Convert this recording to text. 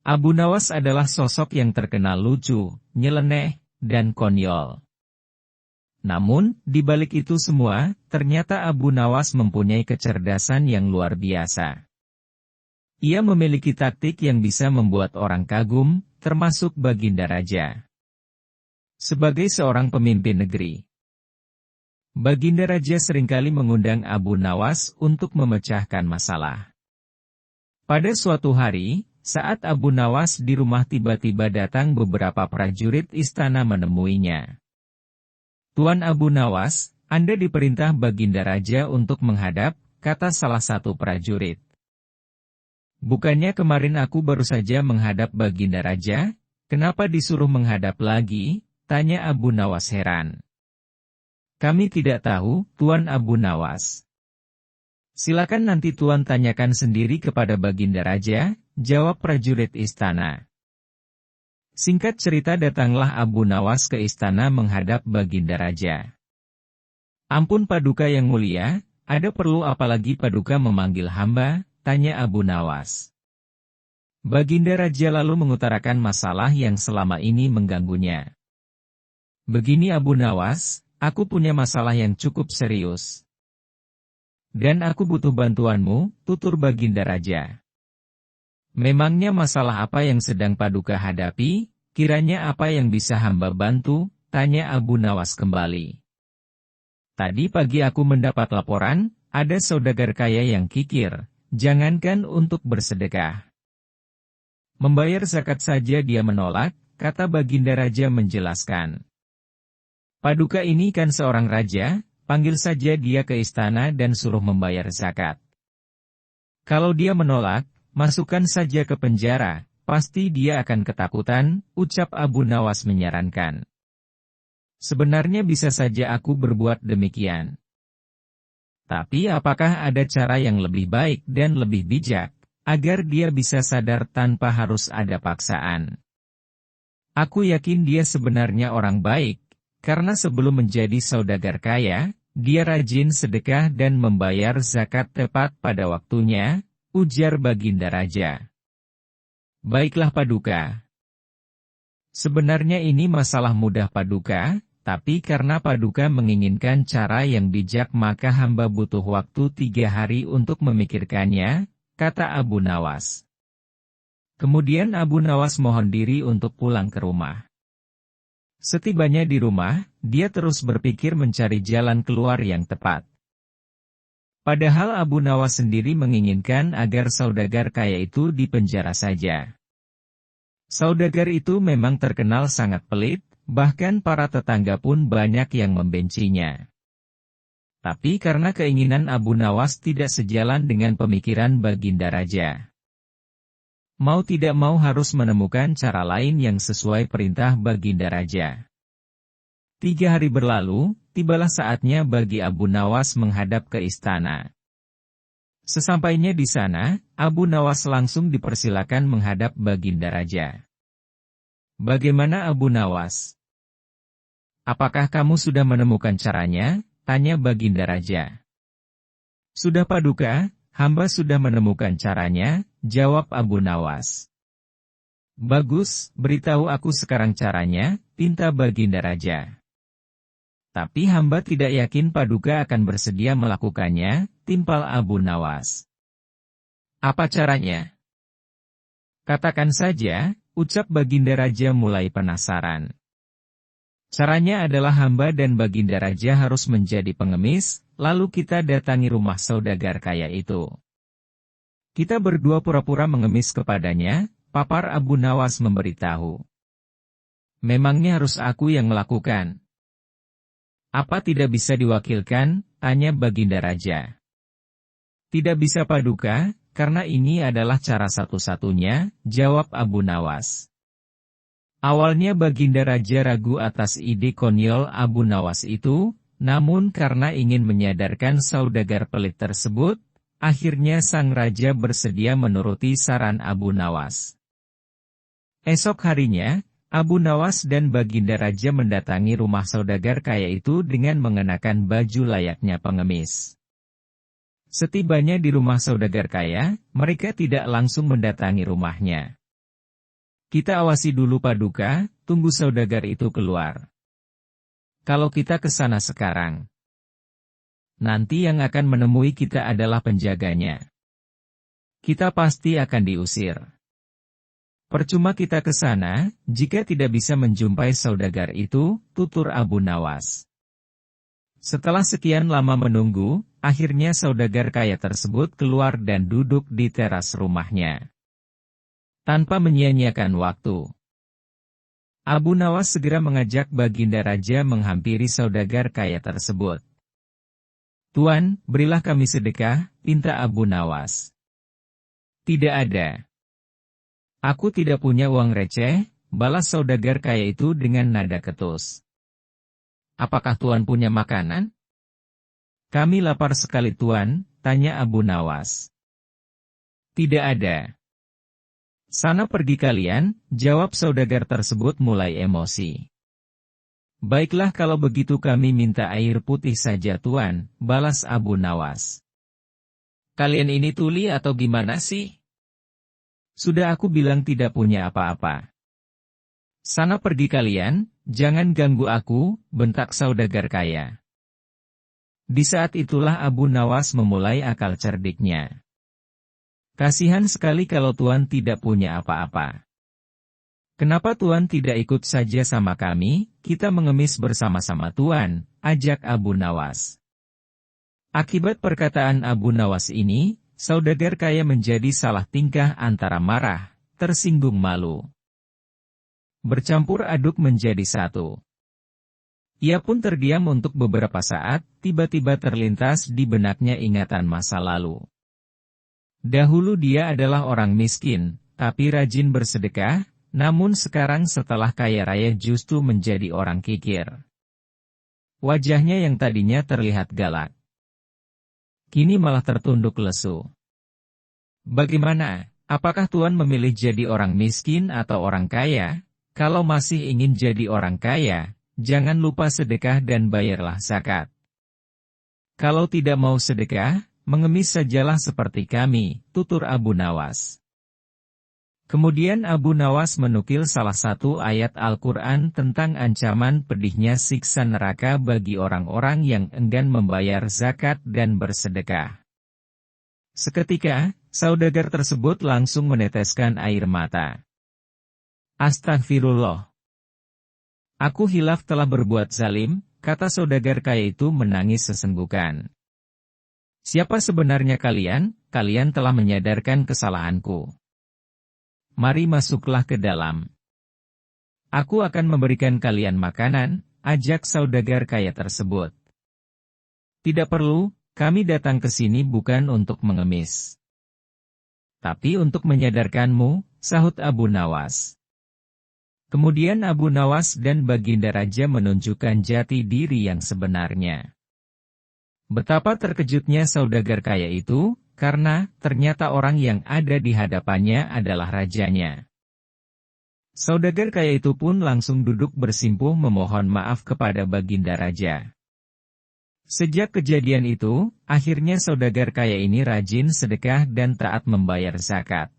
Abu Nawas adalah sosok yang terkenal lucu, nyeleneh, dan konyol. Namun, di balik itu semua, ternyata Abu Nawas mempunyai kecerdasan yang luar biasa. Ia memiliki taktik yang bisa membuat orang kagum, termasuk Baginda Raja. Sebagai seorang pemimpin negeri, Baginda Raja seringkali mengundang Abu Nawas untuk memecahkan masalah. Pada suatu hari, saat Abu Nawas di rumah tiba-tiba datang beberapa prajurit istana menemuinya. "Tuan Abu Nawas, Anda diperintah Baginda Raja untuk menghadap," kata salah satu prajurit. "Bukannya kemarin aku baru saja menghadap Baginda Raja, kenapa disuruh menghadap lagi?" tanya Abu Nawas heran. "Kami tidak tahu, Tuan Abu Nawas." "Silakan nanti Tuan tanyakan sendiri kepada Baginda Raja," jawab prajurit istana. Singkat cerita datanglah Abu Nawas ke istana menghadap Baginda Raja. "Ampun Paduka yang mulia, ada perlu apa lagi Paduka memanggil hamba?" tanya Abu Nawas. Baginda Raja lalu mengutarakan masalah yang selama ini mengganggunya. "Begini Abu Nawas, aku punya masalah yang cukup serius. Dan aku butuh bantuanmu," tutur Baginda Raja. "Memangnya masalah apa yang sedang Paduka hadapi? Kiranya apa yang bisa hamba bantu?" tanya Abu Nawas kembali. "Tadi pagi aku mendapat laporan, ada saudagar kaya yang kikir, jangankan untuk bersedekah. Membayar zakat saja dia menolak," kata Baginda Raja menjelaskan. "Paduka ini kan seorang raja, panggil saja dia ke istana dan suruh membayar zakat. Kalau dia menolak, masukkan saja ke penjara, pasti dia akan ketakutan," ucap Abu Nawas menyarankan. "Sebenarnya bisa saja aku berbuat demikian. Tapi apakah ada cara yang lebih baik dan lebih bijak, agar dia bisa sadar tanpa harus ada paksaan? Aku yakin dia sebenarnya orang baik, karena sebelum menjadi saudagar kaya, dia rajin sedekah dan membayar zakat tepat pada waktunya," ujar Baginda Raja. "Baiklah Paduka. Sebenarnya ini masalah mudah Paduka, tapi karena Paduka menginginkan cara yang bijak maka hamba butuh waktu 3 hari untuk memikirkannya," kata Abu Nawas. Kemudian Abu Nawas mohon diri untuk pulang ke rumah. Setibanya di rumah, dia terus berpikir mencari jalan keluar yang tepat. Padahal Abu Nawas sendiri menginginkan agar saudagar kaya itu dipenjara saja. Saudagar itu memang terkenal sangat pelit, bahkan para tetangga pun banyak yang membencinya. Tapi karena keinginan Abu Nawas tidak sejalan dengan pemikiran Baginda Raja. Mau tidak mau harus menemukan cara lain yang sesuai perintah Baginda Raja. 3 hari berlalu, tibalah saatnya bagi Abu Nawas menghadap ke istana. Sesampainya di sana, Abu Nawas langsung dipersilakan menghadap Baginda Raja. "Bagaimana Abu Nawas? Apakah kamu sudah menemukan caranya?" tanya Baginda Raja. "Sudah Paduka, hamba sudah menemukan caranya," jawab Abu Nawas. "Bagus, beritahu aku sekarang caranya," pinta Baginda Raja. "Tapi hamba tidak yakin Paduka akan bersedia melakukannya," timpal Abu Nawas. "Apa caranya? Katakan saja," ucap Baginda Raja mulai penasaran. "Caranya adalah hamba dan Baginda Raja harus menjadi pengemis, lalu kita datangi rumah saudagar kaya itu. Kita berdua pura-pura mengemis kepadanya," papar Abu Nawas memberitahu. "Memangnya harus aku yang melakukan? Apa tidak bisa diwakilkan?" tanya Baginda Raja. "Tidak bisa Paduka, karena ini adalah cara satu-satunya," jawab Abu Nawas. Awalnya Baginda Raja ragu atas ide konyol Abu Nawas itu, namun karena ingin menyadarkan saudagar pelit tersebut, akhirnya sang raja bersedia menuruti saran Abu Nawas. Esok harinya, Abu Nawas dan Baginda Raja mendatangi rumah saudagar kaya itu dengan mengenakan baju layaknya pengemis. Setibanya di rumah saudagar kaya, mereka tidak langsung mendatangi rumahnya. Kita awasi dulu Paduka, tunggu saudagar itu keluar. Kalau kita ke sana sekarang, nanti yang akan menemui kita adalah penjaganya. Kita pasti akan diusir. Percuma kita ke sana, jika tidak bisa menjumpai saudagar itu, tutur Abu Nawas. Setelah sekian lama menunggu, akhirnya saudagar kaya tersebut keluar dan duduk di teras rumahnya. Tanpa menyia-nyiakan waktu, Abu Nawas segera mengajak Baginda Raja menghampiri saudagar kaya tersebut. "Tuan, berilah kami sedekah," pinta Abu Nawas. "Tidak ada. Aku tidak punya uang receh," balas saudagar kaya itu dengan nada ketus. "Apakah Tuan punya makanan?" "Kami lapar sekali Tuan," tanya Abu Nawas. "Tidak ada." "Sana pergi kalian," jawab saudagar tersebut mulai emosi. "Baiklah kalau begitu kami minta air putih saja Tuan," balas Abu Nawas. "Kalian ini tuli atau gimana sih? Sudah aku bilang tidak punya apa-apa. Sana pergi kalian, jangan ganggu aku," bentak saudagar kaya. Di saat itulah Abu Nawas memulai akal cerdiknya. "Kasihan sekali kalau Tuan tidak punya apa-apa. Kenapa Tuan tidak ikut saja sama kami, kita mengemis bersama-sama Tuan," ajak Abu Nawas. Akibat perkataan Abu Nawas ini, saudagar kaya menjadi salah tingkah antara marah, tersinggung malu. Bercampur aduk menjadi satu. Ia pun terdiam untuk beberapa saat, tiba-tiba terlintas di benaknya ingatan masa lalu. Dahulu dia adalah orang miskin, tapi rajin bersedekah, namun sekarang setelah kaya raya justru menjadi orang kikir. Wajahnya yang tadinya terlihat galak, kini malah tertunduk lesu. "Bagaimana? Apakah Tuan memilih jadi orang miskin atau orang kaya? Kalau masih ingin jadi orang kaya, jangan lupa sedekah dan bayarlah zakat. Kalau tidak mau sedekah, mengemis sajalah seperti kami," tutur Abu Nawas. Kemudian Abu Nawas menukil salah satu ayat Al-Quran tentang ancaman pedihnya siksa neraka bagi orang-orang yang enggan membayar zakat dan bersedekah. Seketika, saudagar tersebut langsung meneteskan air mata. "Astagfirullah. Aku hilaf telah berbuat zalim," kata saudagar kaya itu menangis sesenggukan. "Siapa sebenarnya kalian? Kalian telah menyadarkan kesalahanku. Mari masuklah ke dalam. Aku akan memberikan kalian makanan," ajak saudagar kaya tersebut. "Tidak perlu, kami datang ke sini bukan untuk mengemis, tapi untuk menyadarkanmu," sahut Abu Nawas. Kemudian Abu Nawas dan Baginda Raja menunjukkan jati diri yang sebenarnya. Betapa terkejutnya saudagar kaya itu, karena ternyata orang yang ada di hadapannya adalah rajanya. Saudagar kaya itu pun langsung duduk bersimpuh memohon maaf kepada Baginda Raja. Sejak kejadian itu, akhirnya saudagar kaya ini rajin sedekah dan taat membayar zakat.